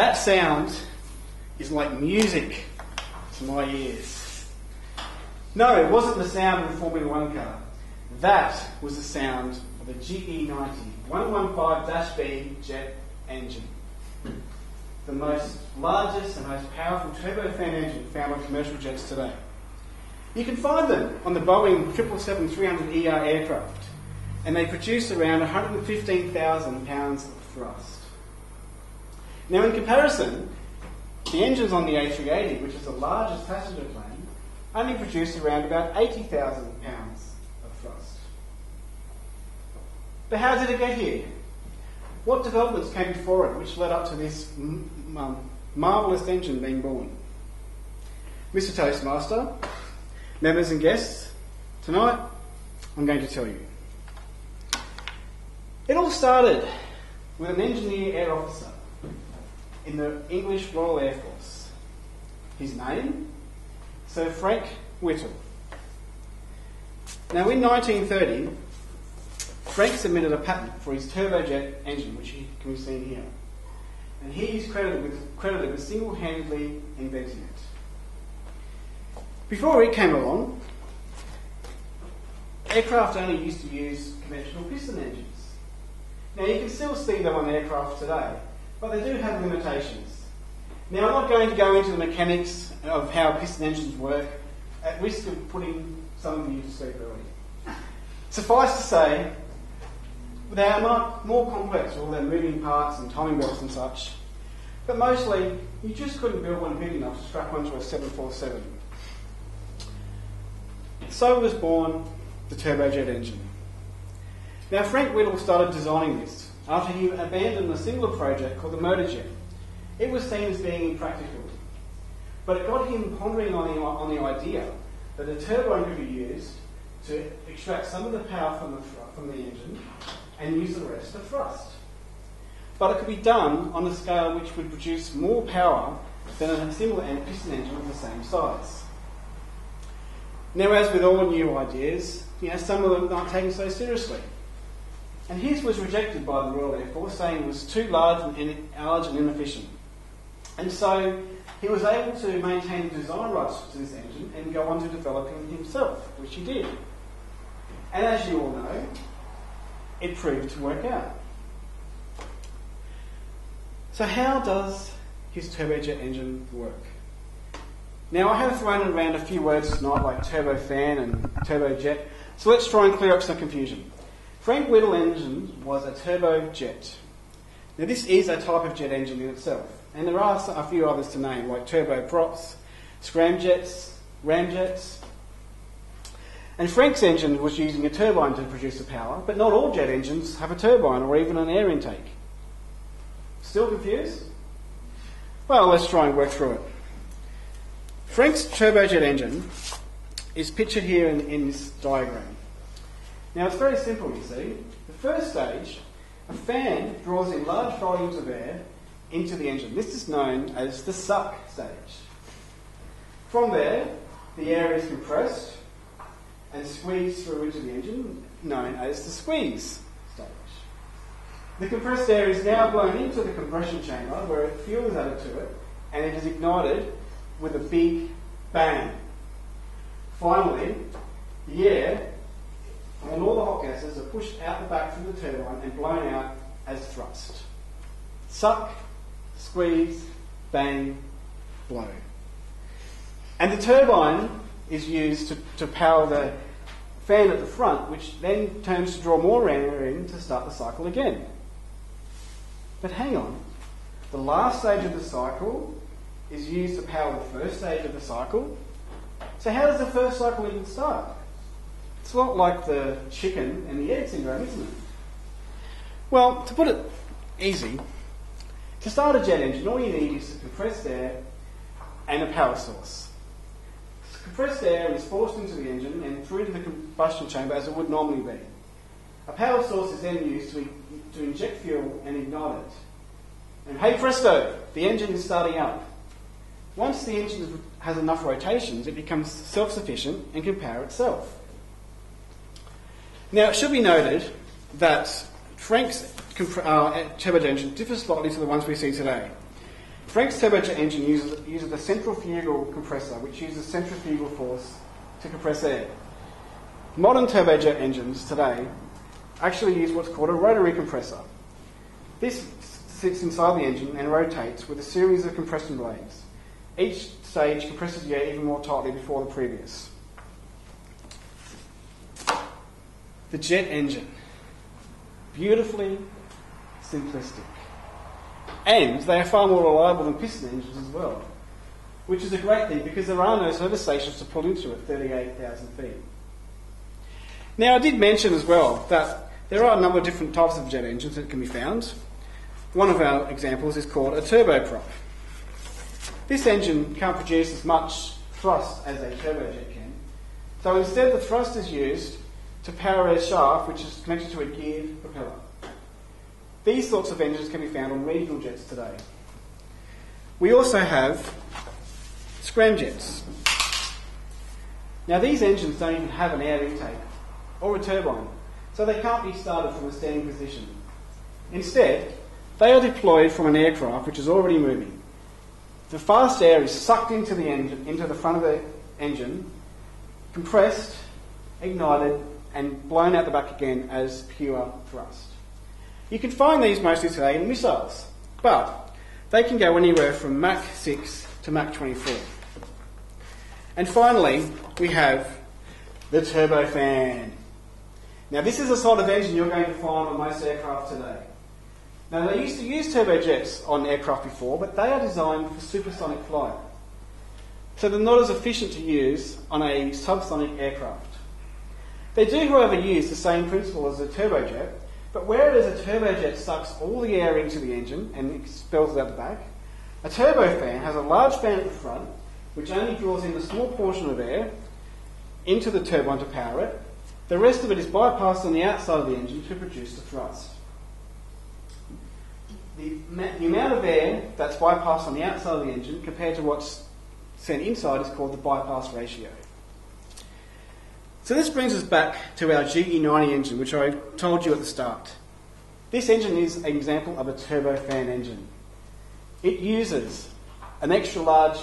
That sound is like music to my ears. No, it wasn't the sound of a Formula One car. That was the sound of a GE90 115-B jet engine. The largest and most powerful turbofan engine found on commercial jets today. You can find them on the Boeing 777-300ER aircraft, and they produce around 115,000 pounds of thrust. Now, in comparison, the engines on the A380, which is the largest passenger plane, only produce around about 80,000 pounds of thrust. But how did it get here? What developments came before it which led up to this marvellous engine being born? Mr. Toastmaster, members and guests, tonight I'm going to tell you. It all started with an engineer air officer in the English Royal Air Force. His name? Sir Frank Whittle. Now, in 1930, Frank submitted a patent for his turbojet engine, which can be seen here. And he is credited with single-handedly inventing it. Before it came along, aircraft only used to use conventional piston engines. Now, you can still see them on aircraft today, but they do have limitations. Now, I'm not going to go into the mechanics of how piston engines work, at risk of putting some of you to sleep early. Suffice to say, they are more complex, all their moving parts and timing belts and such. But mostly, you just couldn't build one big enough to strap onto a 747. So was born the turbojet engine. Now, Frank Whittle started designing this after he abandoned a similar project called the motorjet. It was seen as being impractical, but it got him pondering on the idea that a turbine could be used to extract some of the power from the engine and use the rest for thrust. But it could be done on a scale which would produce more power than a similar piston engine of the same size. Now, as with all new ideas, some of them aren't taken so seriously. And his was rejected by the Royal Air Force, saying it was too large and inefficient. And so he was able to maintain the design rights to this engine and go on to developing it himself, which he did. And as you all know, it proved to work out. So how does his turbojet engine work? Now, I have thrown around a few words tonight like turbofan and turbojet, so let's try and clear up some confusion. Frank Whittle engine was a turbojet. Now, this is a type of jet engine in itself, and there are a few others to name, like turboprops, scramjets, ramjets. And Frank's engine was using a turbine to produce the power, but not all jet engines have a turbine or even an air intake. Still confused? Well, let's try and work through it. Frank's turbojet engine is pictured here in this diagram. Now, it's very simple, you see. The first stage, a fan draws in large volumes of air into the engine. This is known as the suck stage. From there, the air is compressed and squeezed through into the engine, known as the squeeze stage. The compressed air is now blown into the compression chamber where fuel is added to it, and it is ignited with a big bang. Finally, the air and all the hot gases are pushed out the back from the turbine and blown out as thrust. Suck, squeeze, bang, blow. And the turbine is used to power the fan at the front, which then turns to draw more air in to start the cycle again. But hang on, the last stage of the cycle is used to power the first stage of the cycle. So how does the first cycle even start? It's a lot like the chicken and the egg syndrome, isn't it? Well, to put it easy, to start a jet engine, all you need is compressed air and a power source. Compressed air is forced into the engine and through to the combustion chamber as it would normally be. A power source is then used to inject fuel and ignite it. And hey presto, the engine is starting up. Once the engine has enough rotations, it becomes self-sufficient and can power itself. Now, it should be noted that Frank's turbojet engine differs slightly to the ones we see today. Frank's turbojet engine uses a centrifugal compressor, which uses centrifugal force to compress air. Modern turbojet engines today actually use what's called a rotary compressor. This sits inside the engine and rotates with a series of compression blades. Each stage compresses the air even more tightly before the previous. The jet engine. Beautifully simplistic. And they are far more reliable than piston engines as well, which is a great thing because there are no service stations to pull into at 38,000 feet. Now, I did mention as well that there are a number of different types of jet engines that can be found. One of our examples is called a turboprop. This engine can't produce as much thrust as a turbojet can, so instead the thrust is used to power a shaft which is connected to a geared propeller. These sorts of engines can be found on regional jets today. We also have scramjets. Now these engines don't even have an air intake or a turbine, so they can't be started from a standing position. Instead, they are deployed from an aircraft which is already moving. The fast air is sucked into the engine, into the front of the engine, compressed, ignited, and blown out the back again as pure thrust. You can find these mostly today in missiles, but they can go anywhere from Mach 6 to Mach 24. And finally, we have the turbofan. Now this is a sort of engine you're going to find on most aircraft today. Now they used to use turbojets on aircraft before, but they are designed for supersonic flight. So they're not as efficient to use on a subsonic aircraft. They do, however, use the same principle as a turbojet, but whereas a turbojet sucks all the air into the engine and expels it out the back, a turbofan has a large fan at the front which only draws in a small portion of air into the turbine to power it. The rest of it is bypassed on the outside of the engine to produce the thrust. The amount of air that's bypassed on the outside of the engine compared to what's sent inside is called the bypass ratio. So this brings us back to our GE90 engine, which I told you at the start. This engine is an example of a turbofan engine. It uses an extra large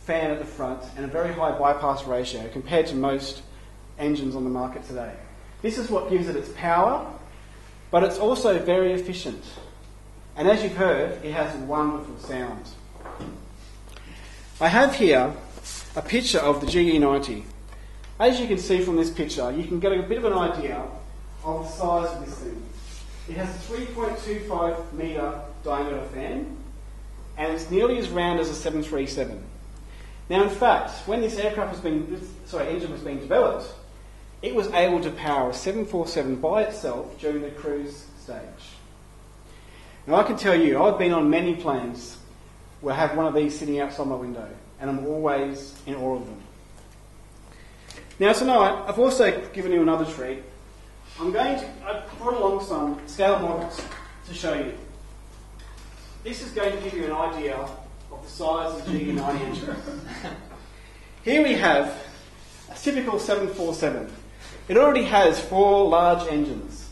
fan at the front and a very high bypass ratio compared to most engines on the market today. This is what gives it its power, but it's also very efficient. And as you've heard, it has wonderful sound. I have here a picture of the GE90. As you can see from this picture, you can get a bit of an idea of the size of this thing. It has a 3.25 metre diameter fan, and it's nearly as round as a 737. Now, in fact, when this engine was being developed, it was able to power a 747 by itself during the cruise stage. Now, I can tell you, I've been on many planes where I have one of these sitting outside my window, and I'm always in awe of them. Now tonight, I've also given you another treat. I've brought along some scale models to show you. This is going to give you an idea of the size of the GE90 engine. Here we have a typical 747. It already has 4 large engines.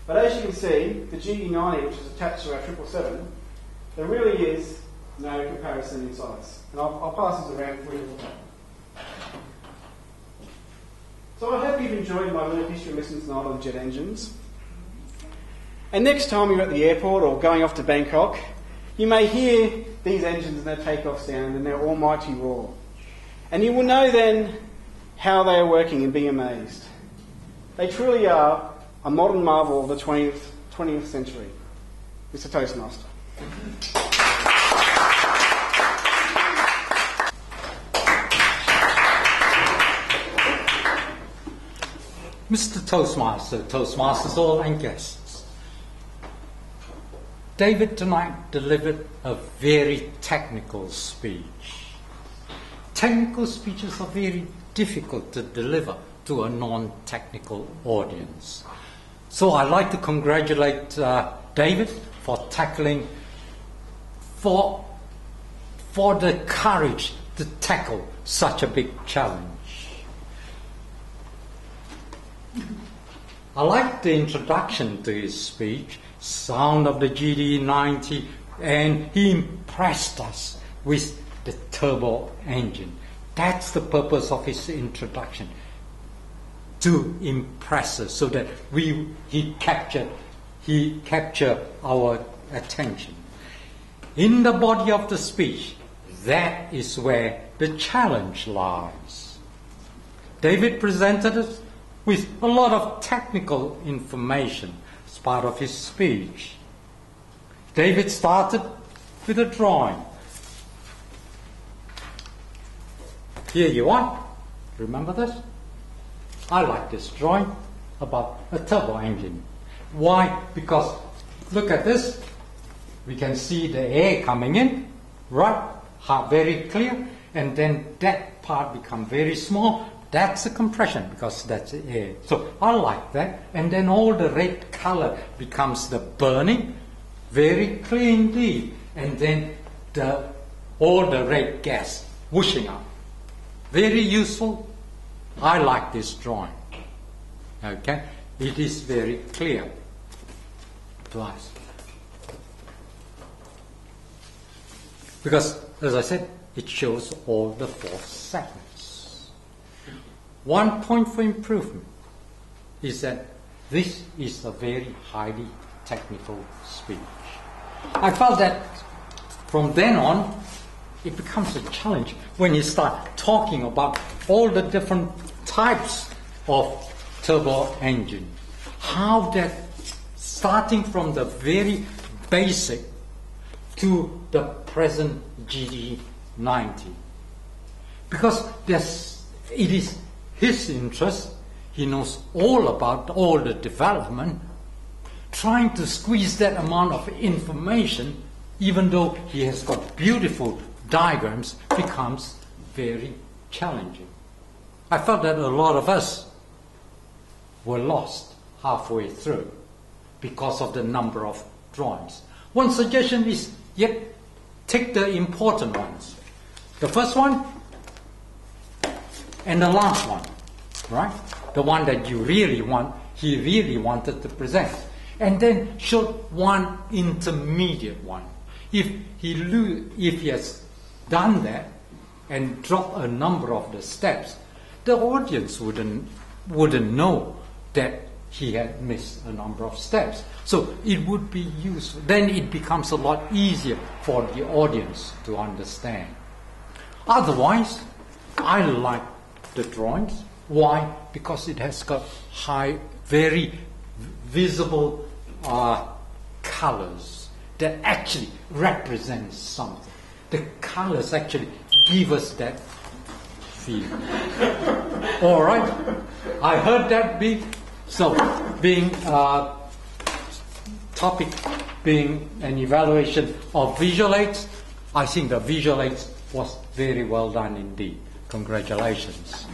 But as you can see, the GE90, which is attached to our 777, there really is no comparison in size. And I'll pass this around for you to look at. So I hope you've enjoyed my little history lesson tonight on jet engines. And next time you're at the airport or going off to Bangkok, you may hear these engines and their takeoff sound and their almighty roar. And you will know then how they are working and be amazed. They truly are a modern marvel of the 20th century. Mr. Toastmaster. Mr. Toastmaster, Toastmasters all and guests. David tonight delivered a very technical speech. Technical speeches are very difficult to deliver to a non-technical audience. So I'd like to congratulate David for tackling, for the courage to tackle such a big challenge. I like the introduction to his speech, sound of the GD90, and he impressed us with the turbo engine. That's the purpose of his introduction, to impress us so that he captured our attention. In the body of the speech, that is where the challenge lies. David presented us with a lot of technical information as part of his speech. David started with a drawing. Here you are. Remember this? I like this drawing about a turbo engine. Why? Because look at this. We can see the air coming in, right? Very clear. And then that part become very small. That's a compression because that's the air. So I like that. And then all the red color becomes the burning. Very clear indeed. And then all the red gas whooshing up. Very useful. I like this drawing. Okay? It is very clear to us. Because, as I said, it shows all the 4 segments. One point for improvement is that this is a very highly technical speech. I felt that from then on, it becomes a challenge when you start talking about all the different types of turbo engine. How that, starting from the very basic to the present GD90. Because it is his interest, he knows all about all the development, trying to squeeze that amount of information, even though he has got beautiful diagrams, becomes very challenging. I felt that a lot of us were lost halfway through because of the number of drawings. One suggestion is, take the important ones. The first one and the last one, right? The one that he really wanted to present. And then show one intermediate one. If he has done that and dropped a number of the steps, the audience wouldn't know that he had missed a number of steps. So it would be useful. Then it becomes a lot easier for the audience to understand. Otherwise, I like the drawings. Why? Because it has got very visible colors that actually represent something. The colors actually give us that feeling. All right, I heard that being topic being an evaluation of visual aids. I think the visual aids was very well done indeed. Congratulations.